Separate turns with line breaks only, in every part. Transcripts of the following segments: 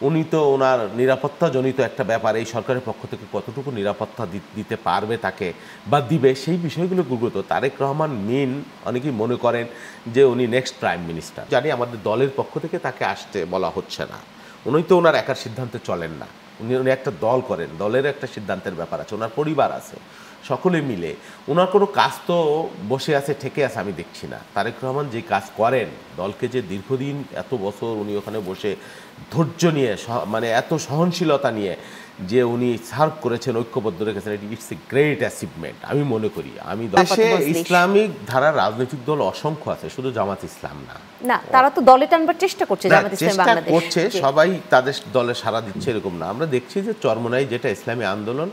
উনি তো ওনার নিরাপত্তাজনিত একটা ব্যাপার এই সরকারের পক্ষ থেকে কতটুকু নিরাপত্তা দিতে পারবে তাকে বা দিবে সেই বিষয়গুলো গুরুত্ব। তারেক রহমান মেন অনেকেই মনে করেন যে উনি নেক্সট প্রাইম মিনিস্টার। জানি আমাদের দলের পক্ষ থেকে তাকে আসতে বলা হচ্ছে না। উনি তো ওনার একার সিদ্ধান্তে চলেন না, উনি একটা দল করেন, দলের একটা সিদ্ধান্তের ব্যাপার আছে, ওনার পরিবার আছে, সকলে মিলে ওনার কোনো কাজ তো বসে আছে ঠেকে আছে আমি দেখছি না। তারেক রহমান যে কাজ করেন, দলকে যে দীর্ঘদিন এত বছর উনি ওখানে বসে ধৈর্য নিয়ে মানে এত সহনশীলতা নিয়ে যে উনি সার্ভ করেছেন, ঐক্যবদ্ধ রেখেছেন, ইটস এ গ্রেট অ্যাচিভমেন্ট আমি মনে করি। আমি দেশে ইসলামিক ধারার রাজনৈতিক দল অসংখ্য আছে, শুধু জামাত ইসলাম না।
না, তারা তো দলে টানবার চেষ্টা করছে, জামাত ইসলাম বাংলাদেশ
করছে, সবাই তাদের দলে সাড়া দিচ্ছে এরকম না। আমরা দেখছি যে চরমোনাই যেটা ইসলামী আন্দোলন,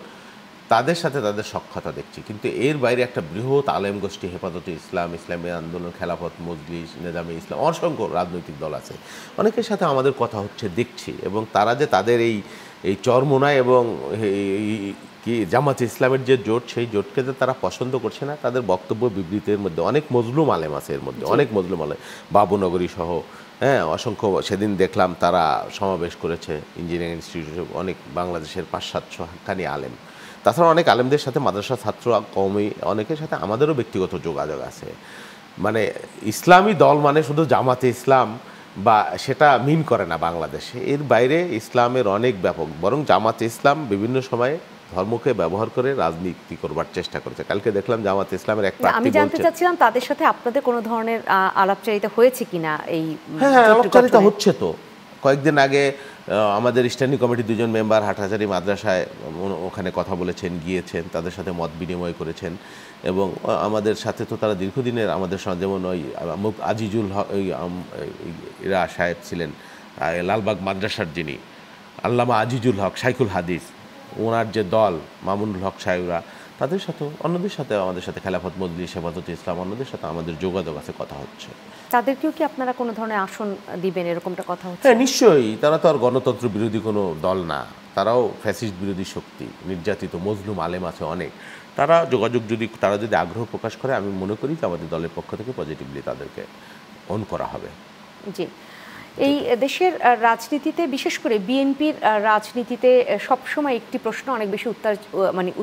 তাদের সাথে তাদের সখ্যতা দেখছি, কিন্তু এর বাইরে একটা বৃহৎ আলেম গোষ্ঠী, হেফাজতে ইসলাম, ইসলামী আন্দোলন, খেলাফত মজলিস, নেজামে ইসলাম, অসংখ্য রাজনৈতিক দল আছে, অনেকের সাথে আমাদের কথা হচ্ছে দেখছি। এবং তারা যে তাদের এই চরমোনাই এবং কি জামাত ইসলামের যে জোট, সেই জোটকে যে তারা পছন্দ করছে না, তাদের বক্তব্য বিবৃতির মধ্যে অনেক মজলুম আলেম আছে, এর মধ্যে অনেক মজলুম আলেম, বাবুনগরী সহ হ্যাঁ অসংখ্য। সেদিন দেখলাম তারা সমাবেশ করেছে ইঞ্জিনিয়ারিং ইনস্টিটিউটে, অনেক বাংলাদেশের 500-700 হাক্কানি আলেম। তাছাড়া অনেক আলেমদের সাথে, মাদ্রাসা ছাত্র কওমি অনেকের সাথে আমাদেরও ব্যক্তিগত যোগাযোগ আছে। মানে ইসলামী দল মানে শুধু জামাতে ইসলাম বা সেটা মিন করে না বাংলাদেশে, এর বাইরে ইসলামের অনেক ব্যাপক। বরং জামাতে ইসলাম বিভিন্ন সময়ে ধর্মকে ব্যবহার করে রাজনীতি করবার চেষ্টা করেছে। কালকে দেখলাম জামাতে ইসলামের এক প্রার্থী,
আমি জানতে চাচ্ছিলাম তাদের সাথে আপনাদের কোনো ধরনের আলাপচারিতা হয়েছে কিনা? এই
হ্যাঁ, আলাপচারিতা হচ্ছে তো। কয়েকদিন আগে আমাদের স্ট্যান্ডিং কমিটির 2জন মেম্বার হাটহাজারী মাদ্রাসায় ওখানে কথা বলেছেন, গিয়েছেন, তাদের সাথে মত বিনিময় করেছেন। এবং আমাদের সাথে তো তারা দীর্ঘদিনের আমাদের সঙ্গে, যেমন ওই আজিজুল হক, ইরা সাহেব ছিলেন লালবাগ মাদ্রাসার, যিনি আল্লামা আজিজুল হক শাইখুল হাদিস, ওনার যে দল মামুনুল হক সাহেবরা, তাদের সাথেও অন্যদের সাথে, আমাদের সাথে খেলাফত মজলিস, হেফাজতে ইসলাম, অন্যদের সাথে আমাদের যোগাযোগ আছে, কথা হচ্ছে।
তাদেরকেও কি আপনারা কোনো ধরনের আসন দিবেন এরকমটা কথা হচ্ছে?
হ্যাঁ, নিশ্চয়ই। তারা তো আর গণতন্ত্র বিরোধী কোনো দল না, তারাও ফ্যাসিস্ট বিরোধী শক্তি, নির্যাতিত মজলুম আলেম আছে অনেক। তারা তারা যদি আগ্রহ প্রকাশ করে, আমি মনে করি যে আমাদের দলের পক্ষ থেকে পজিটিভলি তাদেরকে অন করা হবে।
জি, এই দেশের রাজনীতিতে, বিশেষ করে বিএনপির রাজনীতিতে সবসময় একটি প্রশ্ন অনেক বেশি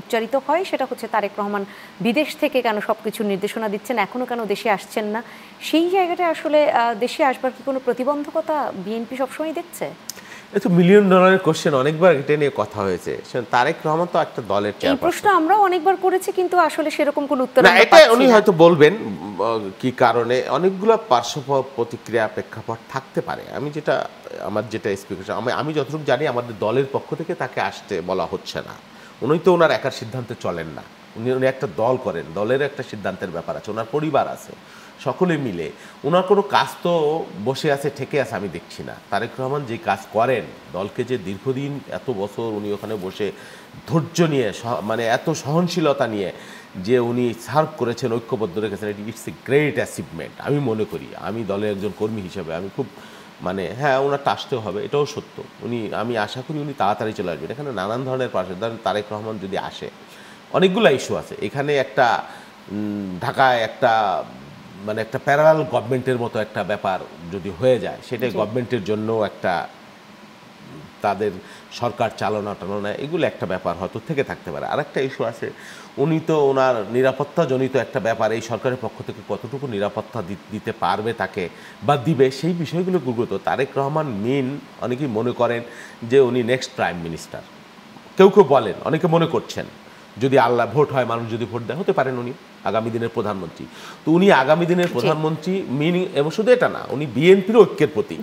উচ্চারিত হয়, সেটা হচ্ছে তারেক রহমান বিদেশ থেকে কেন সব কিছুর নির্দেশনা দিচ্ছেন, এখনও কেন দেশে আসছেন না? সেই জায়গাটা আসলে দেশে আসবার কি কোনো প্রতিবন্ধকতা বিএনপি সবসময় দেখছে?
এটা $1,000,000 কোশ্চেন, অনেকবার এটা নিয়ে কথা হয়েছে। তারেক রহমান তো একটা দলের চেয়ারপারসন।
এই প্রশ্ন আমরাও অনেকটা করেছি, কিন্তু আসলে সেরকম কোনো উত্তর
না, এটা উনি হয়তো বলবেন কি কারণে। অনেকগুলো পার্শ্ব প্রতিক্রিয়া, প্রেক্ষাপট থাকতে পারে। আমার যেটা এক্সপেকটেশন, আমি যতটুকু জানি আমাদের দলের পক্ষ থেকে তাকে আসতে বলা হচ্ছে না। উনি তো ওনার একার সিদ্ধান্তে চলেন না, উনি একটা দল করেন, দলের একটা সিদ্ধান্তের ব্যাপার আছে, ওনার পরিবার আছে, সকলে মিলে ওনার কোনো কাজ তো বসে আছে ঠেকে আছে আমি দেখছি না। তারেক রহমান যে কাজ করেন, দলকে যে দীর্ঘদিন এত বছর উনি ওখানে বসে ধৈর্য নিয়ে মানে এত সহনশীলতা নিয়ে যে উনি সার্ভ করেছেন, ঐক্যবদ্ধ রেখেছেন, ইটস এ গ্রেট অ্যাচিভমেন্ট আমি মনে করি। আমি দলের একজন কর্মী হিসেবে আমি খুব হ্যাঁ, ওনারটা আসতেও হবে, এটাও সত্য। আমি আশা করি উনি তাড়াতাড়ি চলে আসবেন। এখানে নানান ধরনের পাশে, ধরেন তারেক রহমান যদি আসে, অনেকগুলো ইস্যু আছে এখানে। একটা ঢাকায় একটা একটা প্যারালাল গভর্নমেন্টের মতো একটা ব্যাপার যদি হয়ে যায়, সেটাই গভর্নমেন্টের জন্য একটা তাদের সরকার চালনা এগুলো একটা ব্যাপার হয়তো থেকে থাকতে পারে। আরেকটা ইস্যু আছে, উনি তো ওনার নিরাপত্তাজনিত একটা ব্যাপার এই সরকারের পক্ষ থেকে কতটুকু নিরাপত্তা দিতে পারবে তাকে বা দিবে সেই বিষয়গুলো গুরুত্ব। তারেক রহমান মেন অনেকেই মনে করেন যে উনি নেক্সট প্রাইম মিনিস্টার। কেউ কেউ বলেন, অনেকে মনে করছেন যদি আল্লাহ ভোট হয়, মানুষ যদি ভোট দেয়, হতে পারেন উনি আগামী দিনের প্রধানমন্ত্রী। তো উনি আগামী দিনের প্রধানমন্ত্রী মিনিং, এবং শুধু এটা না, উনি বিএনপির ঐক্যের প্রতি।